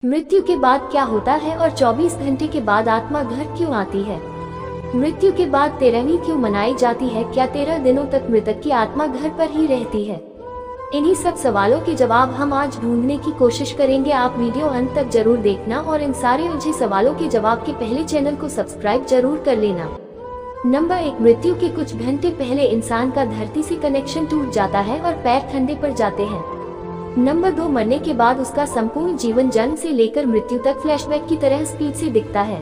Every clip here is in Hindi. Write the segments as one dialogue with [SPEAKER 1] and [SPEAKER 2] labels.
[SPEAKER 1] मृत्यु के बाद क्या होता है और 24 घंटे के बाद आत्मा घर क्यों आती है? मृत्यु के बाद 13वीं क्यों मनाई जाती है? क्या 13 दिनों तक मृतक की आत्मा घर पर ही रहती है? इन्हीं सब सवालों के जवाब हम आज ढूंढने की कोशिश करेंगे। आप वीडियो अंत तक जरूर देखना और इन सारे उलझे सवालों के जवाब के पहले चैनल को सब्सक्राइब जरूर कर लेना। नंबर 1, मृत्यु के कुछ घंटे पहले इंसान का धरती से कनेक्शन टूट जाता है और पैर ठंडे पड़ जाते हैं। नंबर 2, मरने के बाद उसका संपूर्ण जीवन जन्म से लेकर मृत्यु तक फ्लैशबैक की तरह स्पीड से दिखता है।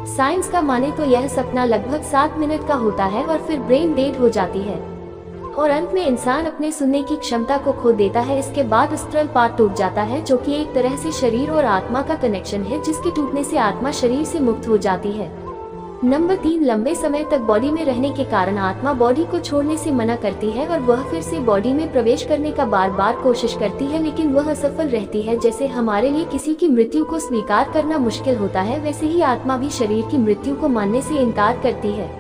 [SPEAKER 1] साइंस का माने तो यह सपना लगभग 7 मिनट का होता है और फिर ब्रेन डेड हो जाती है और अंत में इंसान अपने सुनने की क्षमता को खो देता है। इसके बाद स्ट्रल पार्ट टूट जाता है, जो कि एक तरह से शरीर और आत्मा का कनेक्शन है, जिसके टूटने से आत्मा शरीर से मुक्त हो जाती है। नंबर 3, लंबे समय तक बॉडी में रहने के कारण आत्मा बॉडी को छोड़ने से मना करती है और वह फिर से बॉडी में प्रवेश करने का बार बार कोशिश करती है, लेकिन वह असफल रहती है। जैसे हमारे लिए किसी की मृत्यु को स्वीकार करना मुश्किल होता है, वैसे ही आत्मा भी शरीर की मृत्यु को मानने से इनकार करती है।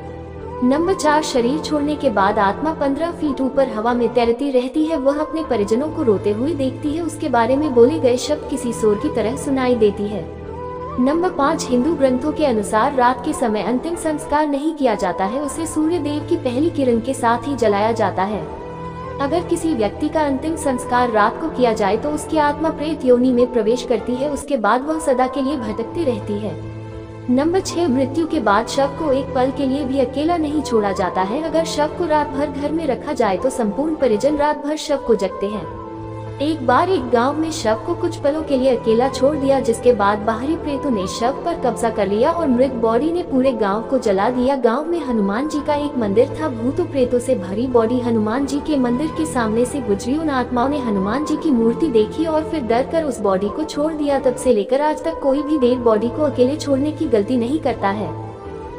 [SPEAKER 1] नंबर 4, शरीर छोड़ने के बाद आत्मा 15 फीट ऊपर हवा में तैरती रहती है। वह अपने परिजनों को रोते हुए देखती है। उसके बारे में बोले गए शब्द किसी शोर की तरह सुनाई देती है। नंबर 5, हिंदू ग्रंथों के अनुसार रात के समय अंतिम संस्कार नहीं किया जाता है, उसे सूर्य देव की पहली किरण के साथ ही जलाया जाता है। अगर किसी व्यक्ति का अंतिम संस्कार रात को किया जाए तो उसकी आत्मा प्रेत योनि में प्रवेश करती है। उसके बाद वह सदा के लिए भटकती रहती है। नंबर 6, मृत्यु के बाद शव को एक पल के लिए भी अकेला नहीं छोड़ा जाता है। अगर शव को रात भर घर में रखा जाए तो संपूर्ण परिजन रात भर शव को जगते हैं। एक बार एक गांव में शव को कुछ पलों के लिए अकेला छोड़ दिया, जिसके बाद बाहरी प्रेतों ने शव पर कब्जा कर लिया और मृत बॉडी ने पूरे गांव को जला दिया। गांव में हनुमान जी का एक मंदिर था। भूतों प्रेतों से भरी बॉडी हनुमान जी के मंदिर के सामने से गुजरी। उन आत्माओं ने हनुमान जी की मूर्ति देखी और फिर डर कर उस बॉडी को छोड़ दिया। तब से लेकर आज तक कोई भी डेड बॉडी को अकेले छोड़ने की गलती नहीं करता है।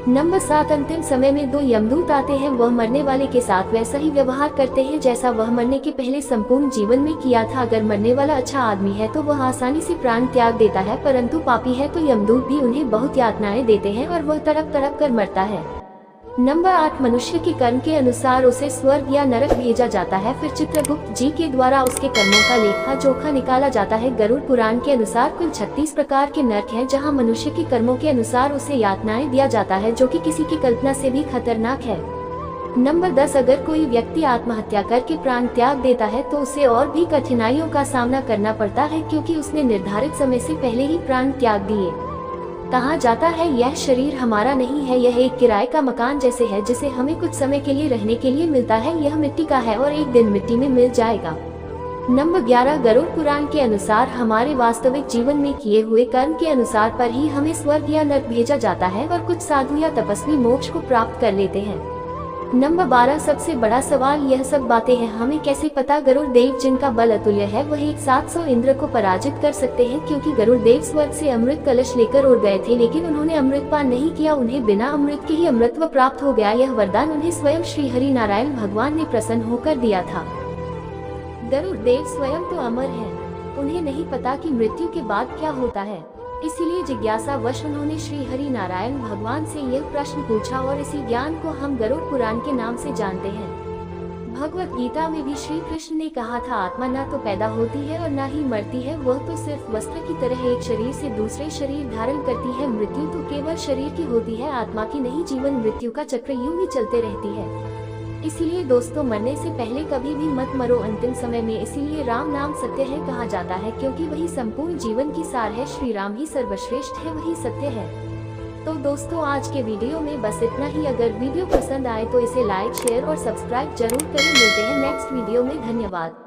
[SPEAKER 1] नंबर 7, अंतिम समय में 2 यमदूत आते हैं। वह मरने वाले के साथ वैसा ही व्यवहार करते हैं जैसा वह मरने के पहले संपूर्ण जीवन में किया था। अगर मरने वाला अच्छा आदमी है तो वह आसानी से प्राण त्याग देता है, परंतु पापी है तो यमदूत भी उन्हें बहुत यातनाएं देते हैं और वह तड़प तड़प कर मरता है। नंबर 8, मनुष्य के कर्म के अनुसार उसे स्वर्ग या नरक भेजा जाता है। फिर चित्रगुप्त जी के द्वारा उसके कर्मों का लेखा जोखा निकाला जाता है। गरुड़ पुराण के अनुसार कुल 36 प्रकार के नरक हैं, जहां मनुष्य के कर्मों के अनुसार उसे यातनाएं दिया जाता है, जो कि किसी की कल्पना से भी खतरनाक है। नंबर 10, अगर कोई व्यक्ति आत्महत्या करके प्राण त्याग देता है तो उसे और भी कठिनाइयों का सामना करना पड़ता है, क्योंकि उसने निर्धारित समय से पहले ही प्राण त्याग दिए। कहा जाता है यह शरीर हमारा नहीं है, यह एक किराए का मकान जैसे है, जिसे हमें कुछ समय के लिए रहने के लिए मिलता है। यह मिट्टी का है और एक दिन मिट्टी में मिल जाएगा। नंबर 11, गरुड़ पुराण के अनुसार हमारे वास्तविक जीवन में किए हुए कर्म के अनुसार पर ही हमें स्वर्ग या नरक भेजा जाता है और कुछ साधु या तपस्वी मोक्ष को प्राप्त कर लेते हैं। नंबर 12, सबसे बड़ा सवाल यह सब बातें हैं हमें कैसे पता? गरुड़ देव जिनका बल अतुल्य है वह एक 700 इंद्र को पराजित कर सकते हैं, क्योंकि गरुड़ देव स्वर्ग से अमृत कलश लेकर उड़ गए थे, लेकिन उन्होंने अमृत पान नहीं किया। उन्हें बिना अमृत के ही अमृतत्व प्राप्त हो गया। यह वरदान उन्हें स्वयं श्री हरि नारायण भगवान ने प्रसन्न होकर दिया था। गरुड़ देव स्वयं तो अमर हैं, उन्हें नहीं पता कि मृत्यु के बाद क्या होता है, इसीलिए जिज्ञासावश उन्होंने श्री हरि नारायण भगवान से यह प्रश्न पूछा और इसी ज्ञान को हम गरुड़ पुराण के नाम से जानते हैं। भगवत गीता में भी श्री कृष्ण ने कहा था, आत्मा न तो पैदा होती है और न ही मरती है, वह तो सिर्फ वस्त्र की तरह एक शरीर से दूसरे शरीर धारण करती है। मृत्यु तो केवल शरीर की होती है, आत्मा की नहीं। जीवन मृत्यु का चक्र यूं ही चलते रहती है। इसीलिए दोस्तों, मरने से पहले कभी भी मत मरो अंतिम समय में। इसीलिए राम नाम सत्य है कहा जाता है, क्योंकि वही संपूर्ण जीवन की सार है। श्री राम ही सर्वश्रेष्ठ है, वही सत्य है। तो दोस्तों, आज के वीडियो में बस इतना ही। अगर वीडियो पसंद आए तो इसे लाइक, शेयर और सब्सक्राइब जरूर करें। मिलते हैं नेक्स्ट वीडियो में। धन्यवाद।